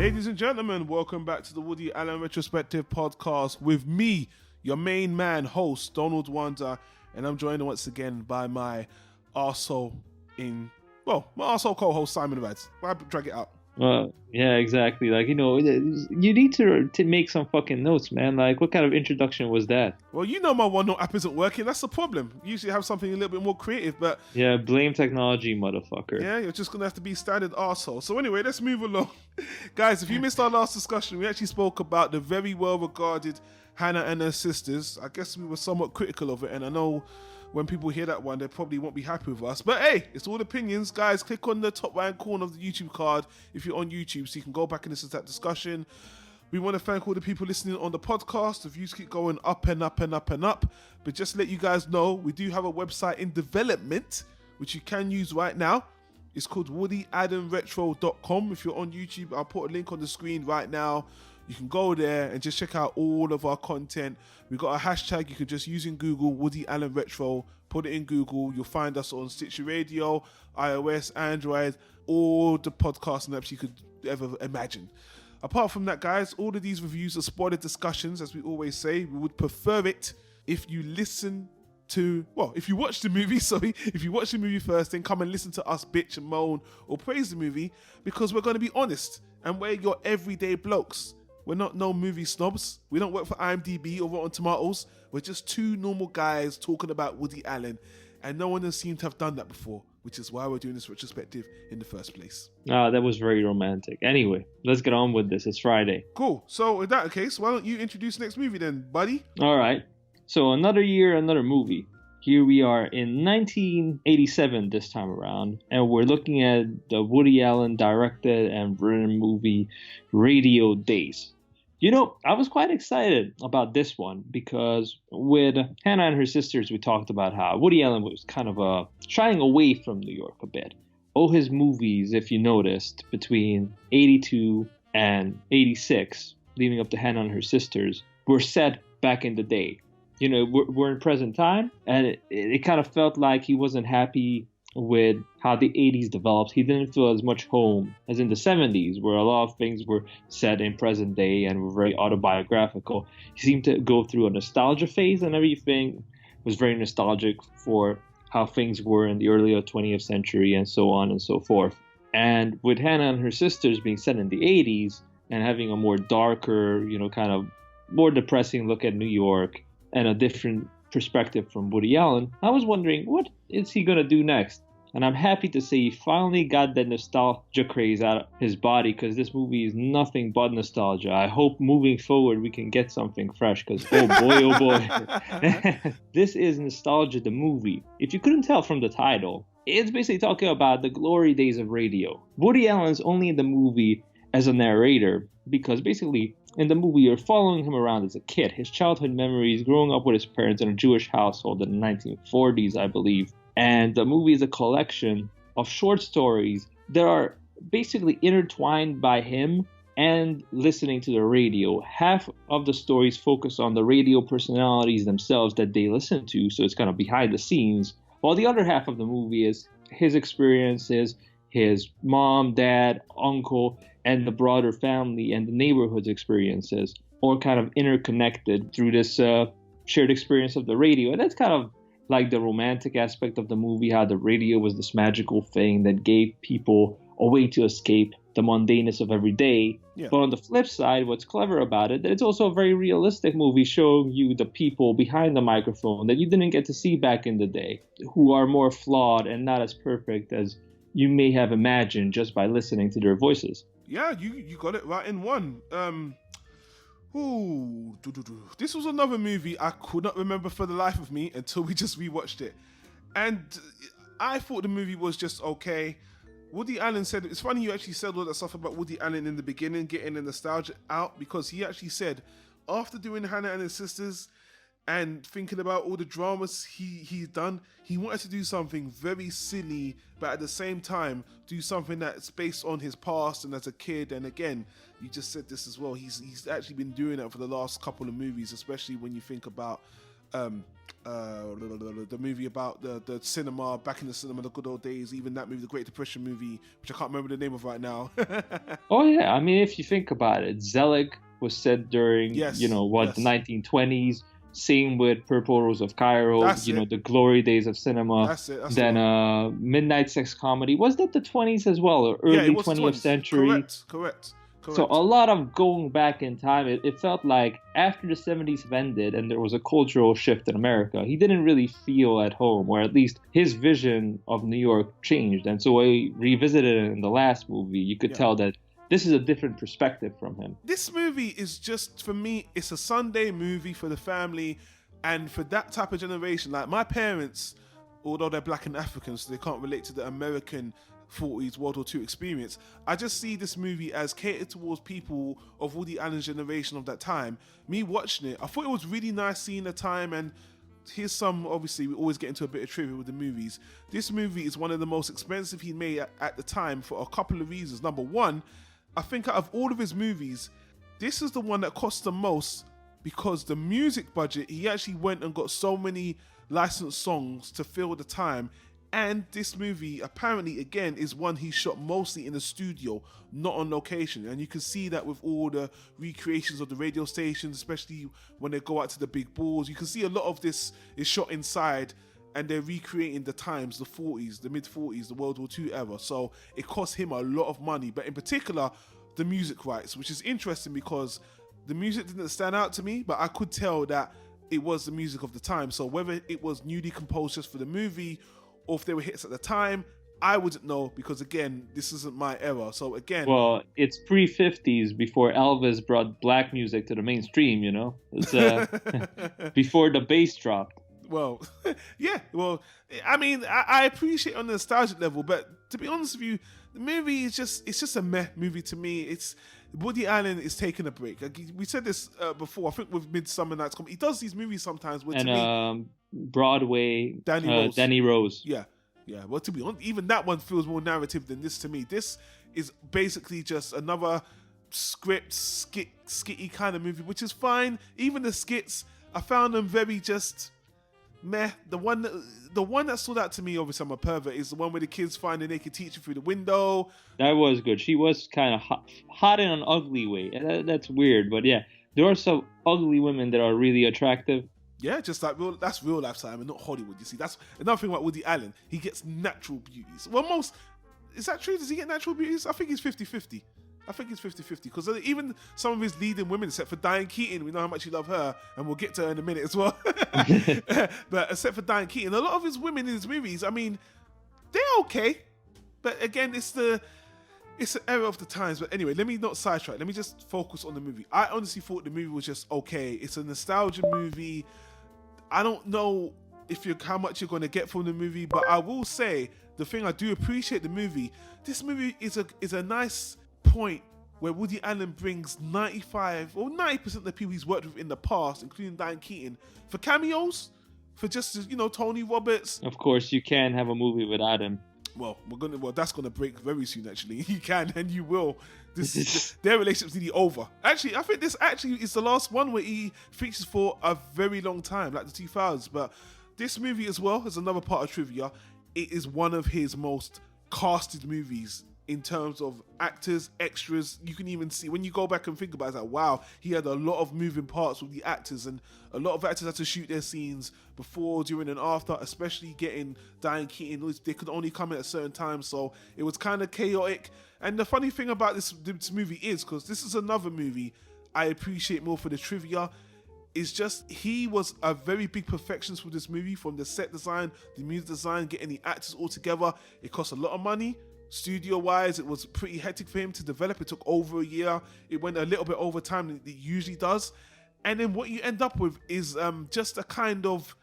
Ladies and gentlemen, welcome back to the Woody Allen Retrospective podcast with me, your main man, host, Donald Wonder, and I'm joined once again by my arsehole co-host, Simon Rads. Why drag it out? Yeah, exactly. Like, you need to make some fucking notes, man. Like, what kind of introduction was that? Well, my OneNote app isn't working. That's the problem. You usually have something a little bit more creative, but... Yeah, blame technology, motherfucker. Yeah, you're just going to have to be standard arsehole. So anyway, let's move along. Guys, if you missed our last discussion, we actually spoke about the very well-regarded Hannah and her sisters. I guess we were somewhat critical of it, and I know... when people hear that one, they probably won't be happy with us. But hey, it's all opinions. Guys, click on the top right corner of the YouTube card if you're on YouTube so you can go back and listen to that discussion. We want to thank all the people listening on the podcast. The views keep going up and up and up and up. But just to let you guys know, we do have a website in development, which you can use right now. It's called WoodyAllenRetro.com. If you're on YouTube, I'll put a link on the screen right now. You can go there and just check out all of our content. We've got a hashtag you can just use in Google, Woody Allen Retro. Put it in Google. You'll find us on Stitcher Radio, iOS, Android, all the podcasts and apps you could ever imagine. Apart from that, guys, all of these reviews are spoiler discussions, as we always say. We would prefer it if you if you watch the movie, if you watch the movie first, then come and listen to us bitch and moan or praise the movie, because we're going to be honest and we're your everyday blokes. We're not no movie snobs. We don't work for IMDb or Rotten Tomatoes. We're just two normal guys talking about Woody Allen, and no one has seemed to have done that before, which is why we're doing this retrospective in the first place. That was very romantic. Anyway, let's get on with this. It's Friday. Cool. So in that case, why don't you introduce the next movie then, buddy? All right. So another year, another movie. Here we are in 1987 this time around, and we're looking at the Woody Allen directed and written movie Radio Days. I was quite excited about this one because with Hannah and her sisters, we talked about how Woody Allen was kind of shying away from New York a bit. All his movies, if you noticed, between 82 and 86, leading up to Hannah and her sisters, were set back in the day. We're in present time, and it kind of felt like he wasn't happy with how the 80s developed. He didn't feel as much home as in the 70s, where a lot of things were set in present day and were very autobiographical. He seemed to go through a nostalgia phase, and everything was very nostalgic for how things were in the early 20th century and so on and so forth. And with Hannah and her sisters being set in the 80s and having a more darker, kind of more depressing look at New York and a different perspective from Woody Allen, I was wondering, what is he going to do next? And I'm happy to say he finally got that nostalgia craze out of his body, because this movie is nothing but nostalgia. I hope moving forward we can get something fresh, because oh boy. This is Nostalgia the movie. If you couldn't tell from the title, it's basically talking about the glory days of radio. Woody Allen's only in the movie as a narrator, because basically in the movie you're following him around as a kid, his childhood memories, growing up with his parents in a Jewish household in the 1940s, I believe. And the movie is a collection of short stories that are basically intertwined by him and listening to the radio. Half of the stories focus on the radio personalities themselves that they listen to, so it's kind of behind the scenes, while the other half of the movie is his experiences, his mom, dad, uncle, and the broader family and the neighborhood's experiences, all kind of interconnected through this shared experience of the radio. And that's kind of like the romantic aspect of the movie, how the radio was this magical thing that gave people a way to escape the mundaneness of every day. Yeah. But on the flip side, what's clever about it, that it's also a very realistic movie, showing you the people behind the microphone that you didn't get to see back in the day, who are more flawed and not as perfect as you may have imagined just by listening to their voices. Yeah, you got it right in one. This was another movie I could not remember for the life of me until we just rewatched it. And I thought the movie was just okay. Woody Allen said, it's funny you actually said all that stuff about Woody Allen in the beginning, getting the nostalgia out, because he actually said, after doing Hannah and his sisters and thinking about all the dramas he's done, he wanted to do something very silly, but at the same time, do something that's based on his past and as a kid. And again, you just said this as well, he's actually been doing that for the last couple of movies, especially when you think about the movie about the cinema, back in the cinema, the good old days, even that movie, the Great Depression movie, which I can't remember the name of right now. Oh yeah, I mean, if you think about it, Zelig was set during, the 1920s. Same with Purple Rose of Cairo, the glory days of cinema. That's it. Then Midnight Sex Comedy. Was that the 20s as well, or early 20th century? Correct. So a lot of going back in time. It felt like after the 70s have ended and there was a cultural shift in America, he didn't really feel at home, or at least his vision of New York changed. And so when he revisited it in the last movie, you could tell that this is a different perspective from him. This movie is just, for me, it's a Sunday movie for the family and for that type of generation. Like my parents, although they're black and African, so they can't relate to the American 40s World War II experience, I just see this movie as catered towards people of Woody Allen's generation of that time. Me watching it, I thought it was really nice seeing the time, and here's some, obviously we always get into a bit of trivia with the movies. This movie is one of the most expensive he made at the time for a couple of reasons. Number one, I think out of all of his movies, this is the one that cost the most because the music budget, he actually went and got so many licensed songs to fill the time. And this movie, apparently, again, is one he shot mostly in the studio, not on location. And you can see that with all the recreations of the radio stations, especially when they go out to the big balls. You can see a lot of this is shot inside, and they're recreating the times, the 40s, the mid-40s, the World War II era. So it cost him a lot of money. But in particular, the music rights, which is interesting because the music didn't stand out to me, but I could tell that it was the music of the time. So whether it was newly composed just for the movie, or if they were hits at the time, I wouldn't know because, again, this isn't my era. So, again... Well, it's pre-50s before Elvis brought black music to the mainstream, It's before the bass dropped. Well, yeah. Well, I mean, I appreciate on the nostalgic level, but to be honest with you, the movie is just a meh movie to me. It's... Woody Allen is taking a break. We said this before, I think with Midsummer Night's Comedy. He does these movies sometimes where, to me... Broadway, Danny Rose. Yeah. Well, to be honest, even that one feels more narrative than this to me. This is basically just another script, skitty kind of movie, which is fine. Even the skits, I found them very just meh. The one that stood out to me, obviously I'm a pervert, is the one where the kids find the naked teacher through the window. That was good. She was kind of hot in an ugly way. That's weird, but yeah, there are some ugly women that are really attractive. Yeah, just like that's real life time and not Hollywood. You see, that's another thing about Woody Allen. He gets natural beauties. Well, is that true? Does he get natural beauties? I think he's 50-50. Because even some of his leading women, except for Diane Keaton, we know how much you love her, and we'll get to her in a minute as well. But except for Diane Keaton, a lot of his women in his movies, I mean, they're okay. But again, it's the era of the times. But anyway, let me not sidetrack. Let me just focus on the movie. I honestly thought the movie was just okay. It's a nostalgia movie. I don't know how much you're going to get from the movie, but I will say the thing I do appreciate the movie. This movie is a nice point where Woody Allen brings 95 or 90% of the people he's worked with in the past, including Diane Keaton, for cameos, for just Tony Roberts. Of course, you can't have a movie without him. Well, that's gonna break very soon. Actually, you can and you will. Their relationship's nearly over. Actually, I think this is the last one where he features for a very long time, like the 2000s. But this movie as well is another part of trivia. It is one of his most casted movies in terms of actors, extras. You can even see when you go back and think about it, it's like, wow, he had a lot of moving parts with the actors, and a lot of actors had to shoot their scenes before, during, and after, especially getting Diane Keaton. They could only come in at certain times, so it was kind of chaotic. And the funny thing about this movie is, because this is another movie I appreciate more for the trivia, is just he was a very big perfectionist with this movie, from the set design, the music design, getting the actors all together. It cost a lot of money. Studio-wise, it was pretty hectic for him to develop. It took over a year. It went a little bit over time than it usually does. And then what you end up with is just a kind of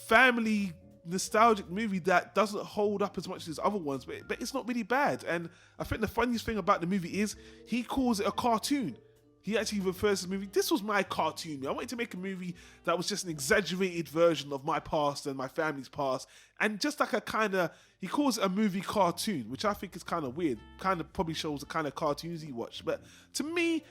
family nostalgic movie that doesn't hold up as much as other ones, but it's not really bad. And I think the funniest thing about the movie is he calls it a cartoon. he actually refers to the movie, this was my cartoon. I wanted to make a movie that was just an exaggerated version of my past and my family's past. And just like a kind of, he calls it a movie cartoon, which I think is kind of weird. Kind of probably shows the kind of cartoons he watched. But to me,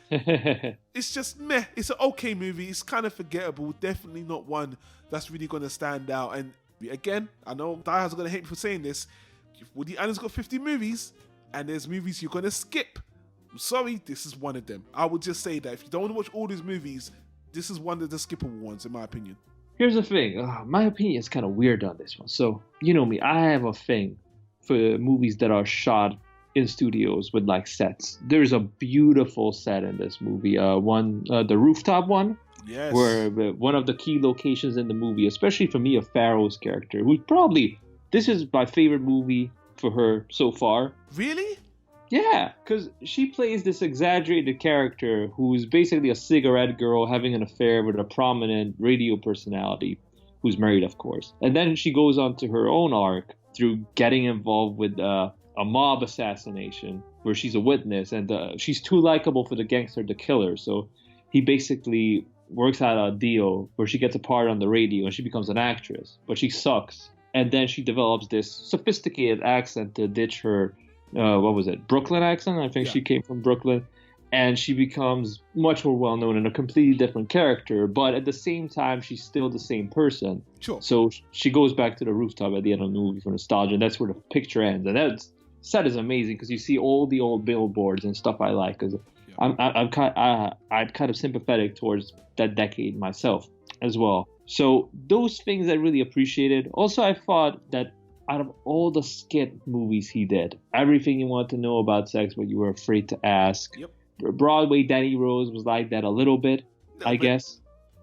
it's just meh. It's an okay movie. It's kind of forgettable. Definitely not one that's really going to stand out. And again, I know Diehards are going to hate me for saying this. Woody Allen's got 50 movies, and there's movies you're going to skip. I'm sorry, this is one of them. I would just say that if you don't want to watch all these movies, this is one of the skippable ones, in my opinion. Here's the thing. My opinion is kind of weird on this one. So, you know me, I have a thing for movies that are shot in studios with like sets. There's a beautiful set in this movie. The rooftop one. Yes. Where one of the key locations in the movie, especially for Mia Farrow's character, who's probably, this is my favorite movie for her so far. Really? Yeah, because she plays this exaggerated character who's basically a cigarette girl having an affair with a prominent radio personality who's married, of course. And then she goes on to her own arc through getting involved with a mob assassination where she's a witness, and she's too likable for the gangster to kill her. So he basically works out a deal where she gets a part on the radio and she becomes an actress, but she sucks. And then she develops this sophisticated accent to ditch her Brooklyn accent. I think she came from Brooklyn, and she becomes much more well known in a completely different character, but at the same time she's still the same person. Sure. So she goes back to the rooftop at the end of the movie for nostalgia, and that's where the picture ends. And that set is amazing because you see all the old billboards and stuff I like, because I'm kind of sympathetic towards that decade myself as well. So those things I really appreciated. Also, I thought that out of all the skit movies he did, everything you want to know about sex, but you were afraid to ask. Yep. Broadway Danny Rose was like that a little bit, I guess.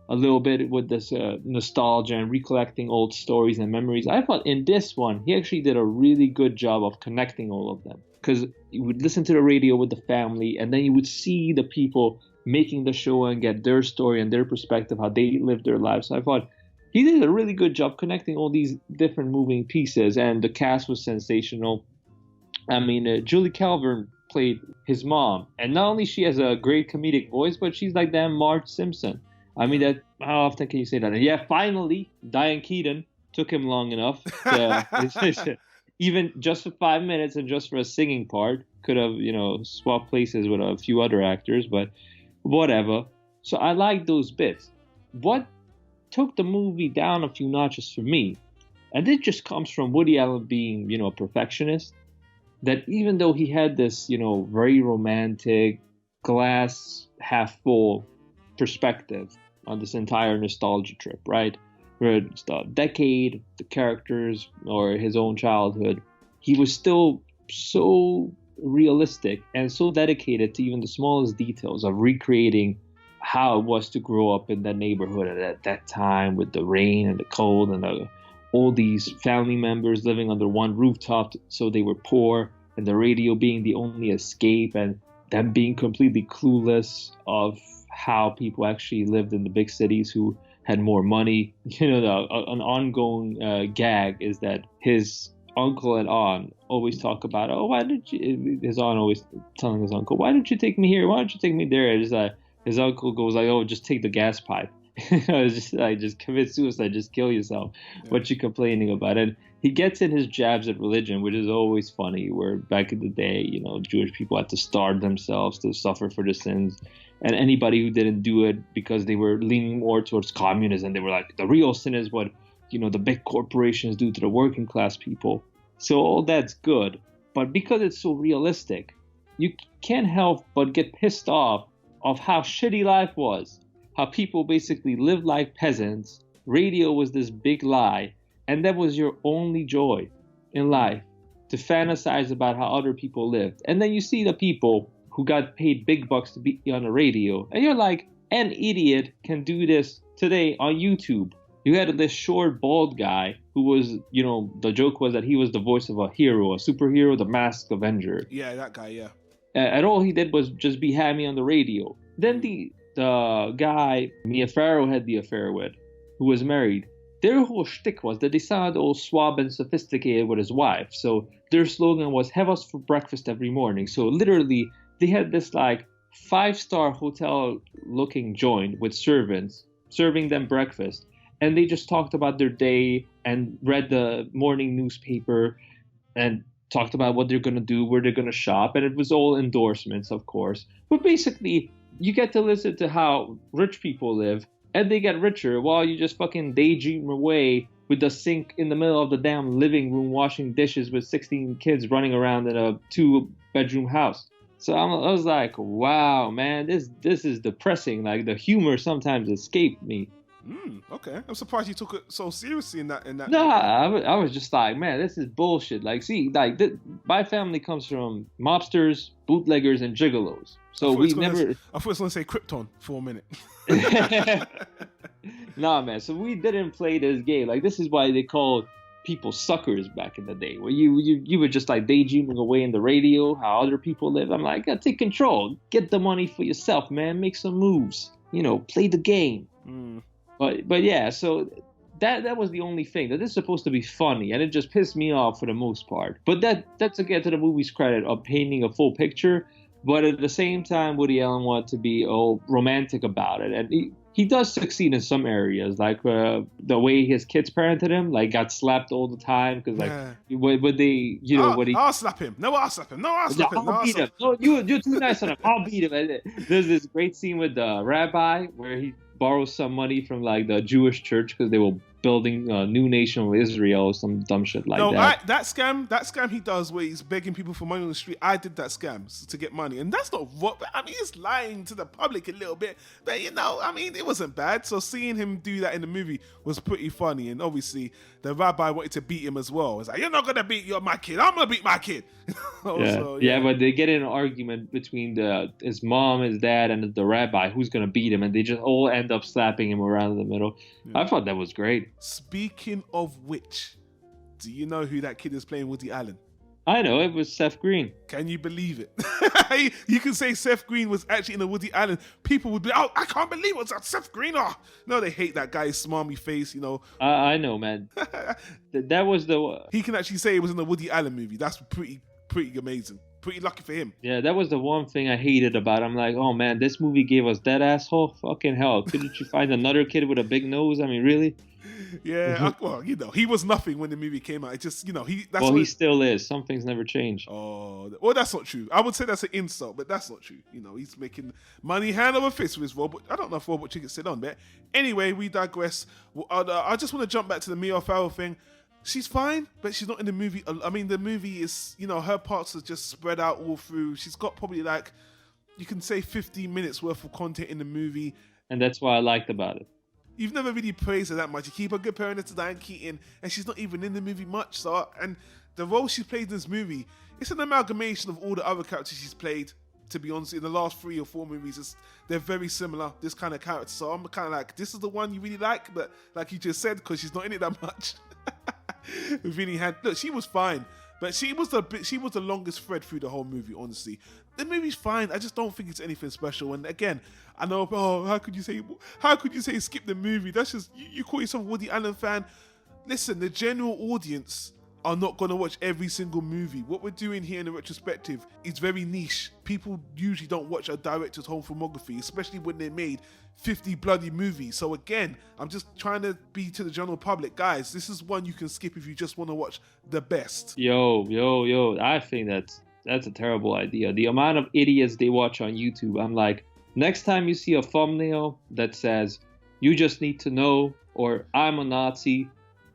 A little bit with this nostalgia and recollecting old stories and memories. I thought in this one, he actually did a really good job of connecting all of them. Because you would listen to the radio with the family, and then you would see the people making the show and get their story and their perspective, how they lived their lives. So I thought he did a really good job connecting all these different moving pieces, and the cast was sensational. I mean, Julie Calvert played his mom, and not only she has a great comedic voice, but she's like that Marge Simpson. I mean, that how often can you say that? And yeah, finally, Diane Keaton. Took him long enough. Even just for 5 minutes and just for a singing part, could have, swapped places with a few other actors, but whatever. So I like those bits. What took the movie down a few notches for me, and it just comes from Woody Allen being, a perfectionist, that even though he had this, very romantic, glass half full perspective on this entire nostalgia trip, right? Where it's the decade, the characters, or his own childhood, he was still so realistic and so dedicated to even the smallest details of recreating how it was to grow up in that neighborhood at that time, with the rain and the cold and all these family members living under one rooftop, so they were poor, and the radio being the only escape, and them being completely clueless of how people actually lived in the big cities who had more money. An ongoing gag is that his uncle and aunt always talk about, his aunt always telling his uncle, why don't you take me here? Why don't you take me there? His uncle goes like, just take the gas pipe. Just commit suicide, just kill yourself. Yeah. What you complaining about? And he gets in his jabs at religion, which is always funny, where back in the day, Jewish people had to starve themselves to suffer for the sins. And anybody who didn't do it because they were leaning more towards communism, they were like, the real sin is what, the big corporations do to the working class people. So all that's good. But because it's so realistic, you can't help but get pissed off of how shitty life was. How people basically lived like peasants. Radio was this big lie. And that was your only joy in life, to fantasize about how other people lived. And then you see the people who got paid big bucks to be on the radio. And you're like, an idiot can do this today on YouTube. You had this short, bald guy who was, the joke was that he was the voice of a hero, a superhero, the Masked Avenger. Yeah, that guy, yeah. And all he did was just be hammy on the radio. Then the guy Mia Farrow had the affair with, who was married, their whole shtick was that they sounded all suave and sophisticated with his wife. So their slogan was, have us for breakfast every morning. So literally, they had this 5-star hotel looking joint with servants serving them breakfast, and they just talked about their day and read the morning newspaper and talked about what they're going to do, where they're going to shop, and it was all endorsements, of course. But basically, you get to listen to how rich people live, and they get richer while you just fucking daydream away with the sink in the middle of the damn living room washing dishes with 16 kids running around in a 2-bedroom house. So I was like, wow, man, this is depressing. Like, the humor sometimes escaped me. Okay, I'm surprised you took it so seriously in that. No, I was just like, man, this is bullshit. Like, see, like my family comes from mobsters, bootleggers, and gigolos. So I thought it was going to say Krypton for a minute. Nah, man. So we didn't play this game. Like, this is why they called people suckers back in the day, where you were just like daydreaming away in the radio how other people live. I'm like, take control, get the money for yourself, man. Make some moves. Play the game. But yeah, so that was the only thing, that this is supposed to be funny, and it just pissed me off for the most part. But that's again to the movie's credit of painting a full picture. But at the same time, Woody Allen wanted to be romantic about it, and he does succeed in some areas, like the way his kids parented him, like got slapped all the time because when they I'll slap him. No, I'll slap him. No, I'll slap him. I'll beat him. No, you're too nice on him. I'll beat him. And there's this great scene with the rabbi where he borrows some money from like the Jewish church because they were building a new nation of Israel or some dumb shit like that. That scam he does where he's begging people for money on the street. I did that scam to get money, and that's not what. I mean, he's lying to the public a little bit, but I mean, it wasn't bad. So seeing him do that in the movie was pretty funny, and obviously the rabbi wanted to beat him as well. It's like, you're not gonna beat my kid. I'm gonna beat my kid. Yeah, but they get in an argument between his mom, his dad, and the rabbi who's gonna beat him, and they just all end up slapping him around in the middle. Yeah. I thought that was great. Speaking of which, do you know who that kid is playing Woody Allen? I know, it was Seth Green. Can you believe it? You can say Seth Green was actually in a Woody Allen. People would be, I can't believe it was that Seth Green. Oh. No, they hate that guy's smarmy face, I know, man. That was He can actually say it was in a Woody Allen movie. That's pretty amazing. Pretty lucky for him. Yeah, that was the one thing I hated about it. I'm like, oh man, this movie gave us that asshole. Fucking hell. Couldn't you find another kid with a big nose? I mean, really? Yeah, well, he was nothing when the movie came out. It just, he still is. Some things never change. Oh, well, that's not true. I would say that's an insult, but that's not true. He's making money hand over fist with his Robot. I don't know if Robot Chicken sit on, but anyway, we digress. I just want to jump back to the Mia Farrow thing. She's fine, but she's not in the movie. I mean, the movie is, her parts are just spread out all through. She's got probably like, you can say 15 minutes worth of content in the movie. And that's what I liked about it. You've never really praised her that much. You keep her comparing her to Diane Keaton, and she's not even in the movie much. So, and the role she played in this movie, it's an amalgamation of all the other characters she's played. To be honest, in the last 3 or 4 movies, they're very similar, this kind of character. So I'm kind of like, this is the one you really like, but like you just said, because she's not in it that much. Look, she was fine, but she was the longest thread through the whole movie. Honestly, the movie's fine. I just don't think it's anything special. And again, I know, how could you say skip the movie? That's just you call yourself a Woody Allen fan. Listen, the general audience are not going to watch every single movie. What we're doing here in the retrospective is very niche. People usually don't watch a director's home filmography, especially when they made 50 bloody movies. So again, I'm just trying to be to the general public. Guys, this is one you can skip if you just want to watch the best. Yo, I think that's a terrible idea. The amount of idiots they watch on YouTube, I'm like, next time you see a thumbnail that says, you just need to know, or I'm a Nazi,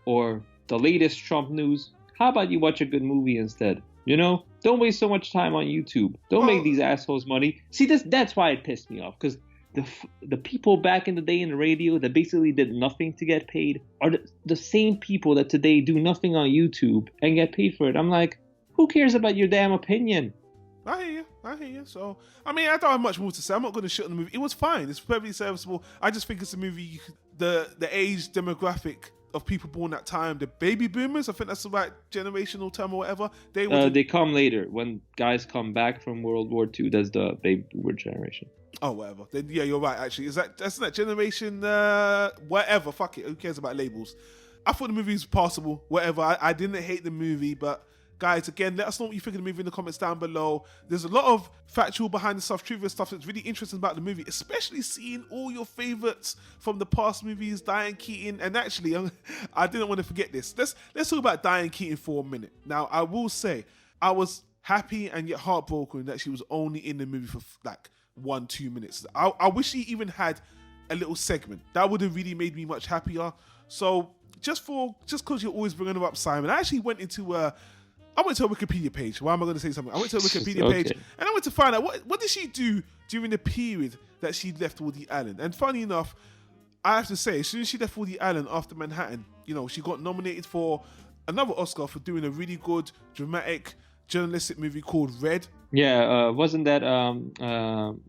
or the latest Trump news, how about you watch a good movie instead? Don't waste so much time on YouTube. Don't make these assholes money. See, that's why it pissed me off, because the people back in the day in the radio that basically did nothing to get paid are the same people that today do nothing on YouTube and get paid for it. I'm like, who cares about your damn opinion? I hear you. So, I mean, I don't have much more to say. I'm not going to shit on the movie. It was fine. It's perfectly serviceable. I just think it's a movie, the age demographic of people born that time, the baby boomers, I think that's the right generational term or whatever. They come later. When guys come back from World War II, that's the baby boomer generation. Oh, whatever. Then yeah, you're right. Actually, that's that generation? Whatever. Fuck it. Who cares about labels? I thought the movie was passable. Whatever. I didn't hate the movie, but Guys, again, let us know what you think of the movie in the comments down below. There's a lot of factual behind the stuff, trivia stuff that's really interesting about the movie, especially seeing all your favorites from the past movies, Diane Keaton. And actually, I didn't want to forget this. Let's talk about Diane Keaton for a minute. Now, I will say, I was happy and yet heartbroken that she was only in the movie for like 1-2 minutes. I wish she even had a little segment. That would have really made me much happier. So just because you're always bringing her up, Simon, I actually went into a Wikipedia page. Why am I going to say something? I went to a Wikipedia page and I went to find out what did she do during the period that she left Woody Allen. And funny enough, I have to say, as soon as she left Woody Allen after Manhattan, she got nominated for another Oscar for doing a really good dramatic journalistic movie called Red. Yeah, wasn't that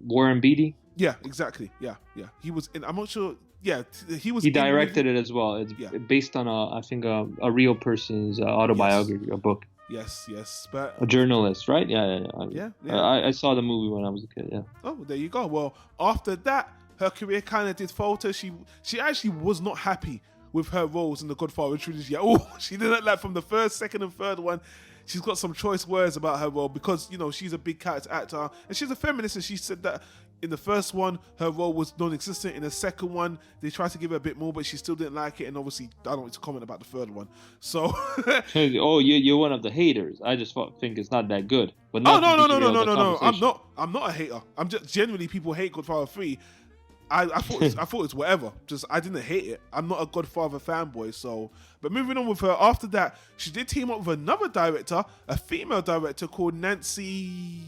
Warren Beatty? Yeah, exactly. Yeah. He was in. I'm not sure. Yeah, he was. He directed it as well. It's based on a real person's autobiography, a book. Yes, but a journalist, right? Yeah. I saw the movie when I was a kid. Yeah. Oh, there you go. Well, after that, her career kind of did falter. She actually was not happy with her roles in the Godfather trilogy. Oh, she didn't like from the first, second, and third one. She's got some choice words about her role because she's a big character actor and she's a feminist. And she said that in the first one, her role was non-existent. In the second one, they tried to give her a bit more, but she still didn't like it. And obviously, I don't want to comment about the third one. So, you're one of the haters. I just think it's not that good. But no. I'm not a hater. I'm just generally people hate Godfather 3. I thought it's whatever. Just I didn't hate it. I'm not a Godfather fanboy. So, but moving on with her. After that, she did team up with another director, a female director called Nancy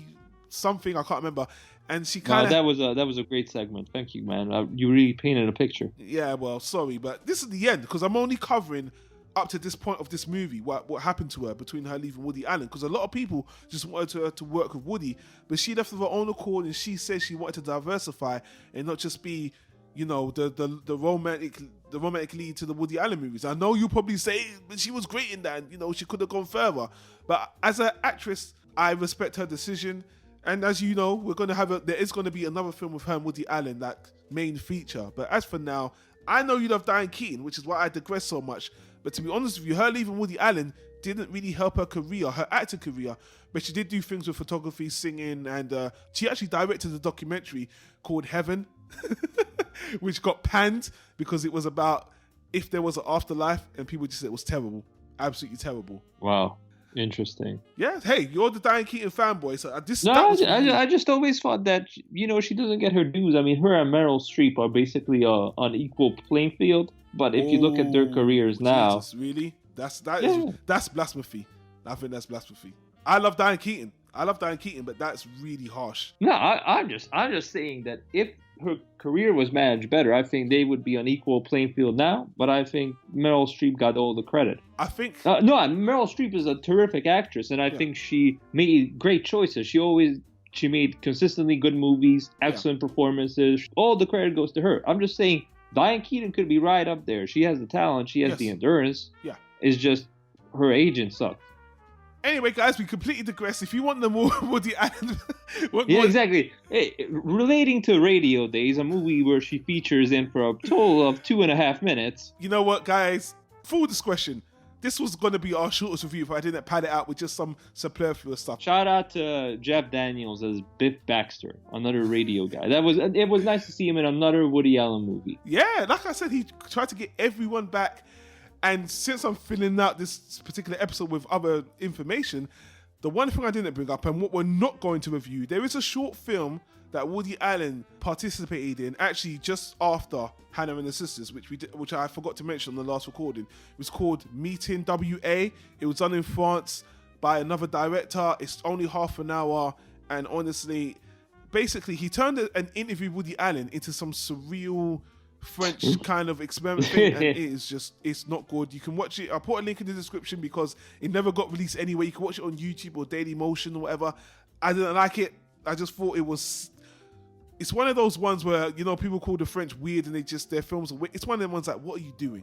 something. I can't remember. And she kind of that was a great segment. Thank you, man. You really painted a picture. Yeah, well, sorry, but this is the end because I'm only covering up to this point of this movie, what happened to her between her leaving Woody Allen, because a lot of people just wanted her to work with Woody, but she left of her own accord, and she said she wanted to diversify and not just be, the romantic lead to the Woody Allen movies. I know you probably say, but she was great in that, and, she could have gone further. But as an actress, I respect her decision. And as you know, there is going to be another film with her and Woody Allen, that main feature. But as for now, I know you love Diane Keaton, which is why I digress so much. But to be honest with you, her leaving Woody Allen didn't really help her career, her acting career. But she did do things with photography, singing, and she actually directed a documentary called Heaven, which got panned because it was about if there was an afterlife, and people just said it was terrible, absolutely terrible. Wow. Interesting. Yeah, hey, you're the Diane Keaton fanboy, so I just always thought that she doesn't get her dues. I mean, her and Meryl Streep are basically on equal playing field. But if you look at their careers now, Jesus, really, that's blasphemy. I think that's blasphemy. I love Diane Keaton, but that's really harsh. No, I'm just saying that if her career was managed better, I think they would be on equal playing field now. But I think Meryl Streep got all the credit. I think Meryl Streep is a terrific actress, and I think she made great choices. She made consistently good movies, excellent performances. All the credit goes to her. I'm just saying, Diane Keaton could be right up there. She has the talent. She has the endurance. Yeah. It's just her agent sucked. Anyway, guys, we completely digress. If you want the more Woody Allen... exactly. Hey, relating to Radio Days, a movie where she features in for a total of 2.5 minutes. You know what, guys? Full discretion. This was going to be our shortest review if I didn't pad it out with just some superfluous stuff. Shout out to Jeff Daniels as Biff Baxter, another radio guy. It was nice to see him in another Woody Allen movie. Yeah, like I said, he tried to get everyone back. And since I'm filling out this particular episode with other information, the one thing I didn't bring up and what we're not going to review, there is a short film that Woody Allen participated in actually just after Hannah and the Sisters, which I forgot to mention on the last recording. It was called Meeting W.A. It was done in France by another director. It's only half an hour, and honestly, basically he turned an interview with Woody Allen into some surreal French kind of experiment thing, and it's not good. You can watch it. I'll put a link in the description because it never got released anyway. You can watch it on YouTube or Daily Motion or whatever. I didn't like it. I just thought it's one of those ones where, people call the French weird and their films are weird. It's one of them ones like, what are you doing?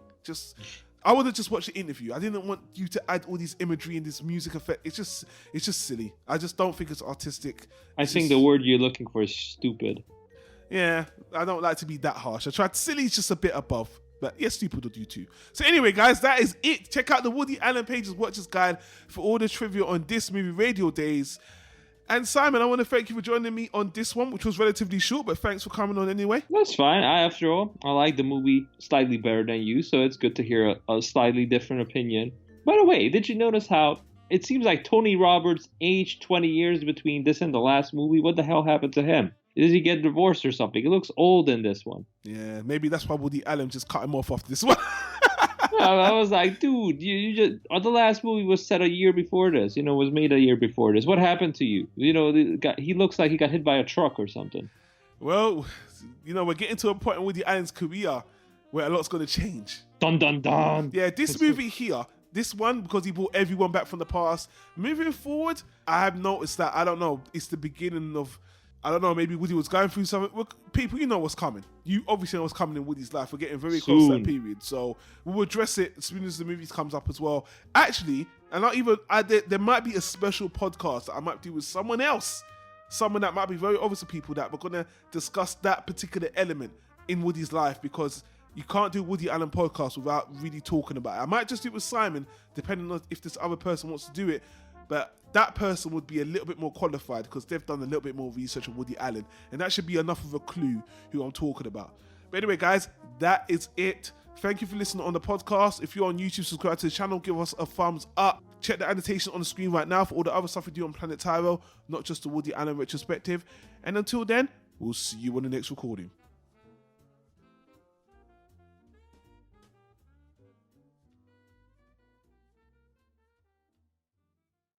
I would have just watched the interview. I didn't want you to add all these imagery and this music effect. It's just silly. I just don't think it's artistic. I think the word you're looking for is stupid. Yeah, I don't like to be that harsh. Silly is just a bit above. But yes, stupid will do too. So anyway, guys, that is it. Check out the Woody Allen Pages Watchers Guide for all the trivia on This Movie Radio Days. And Simon, I want to thank you for joining me on this one, which was relatively short, but thanks for coming on anyway. That's fine. After all, I like the movie slightly better than you, so it's good to hear a slightly different opinion. By the way, did you notice how it seems like Tony Roberts aged 20 years between this and the last movie? What the hell happened to him? Did he get divorced or something? He looks old in this one. Yeah, maybe that's why Woody Allen just cut him off after this one. I was like, dude, you just... the last movie was set a year before this. Was made a year before this. What happened to you? He looks like he got hit by a truck or something. Well, we're getting to a point in Woody Allen's career where a lot's going to change. Dun, dun, dun. Yeah, this movie here... This one, because he brought everyone back from the past. Moving forward, I have noticed that, I don't know, it's the beginning of, I don't know, maybe Woody was going through something. Look, people, you know what's coming. You obviously know what's coming in Woody's life. We're getting very close to that period. So we'll address it as soon as the movie comes up as well. Actually, and not even, there might be a special podcast that I might do with someone else. Someone that might be very obvious to people, that we're going to discuss that particular element in Woody's life, because you can't do Woody Allen podcast without really talking about it. I might just do it with Simon, depending on if this other person wants to do it. But that person would be a little bit more qualified because they've done a little bit more research on Woody Allen. And that should be enough of a clue who I'm talking about. But anyway, guys, that is it. Thank you for listening on the podcast. If you're on YouTube, subscribe to the channel. Give us a thumbs up. Check the annotation on the screen right now for all the other stuff we do on Planet Tyro, not just the Woody Allen retrospective. And until then, we'll see you on the next recording.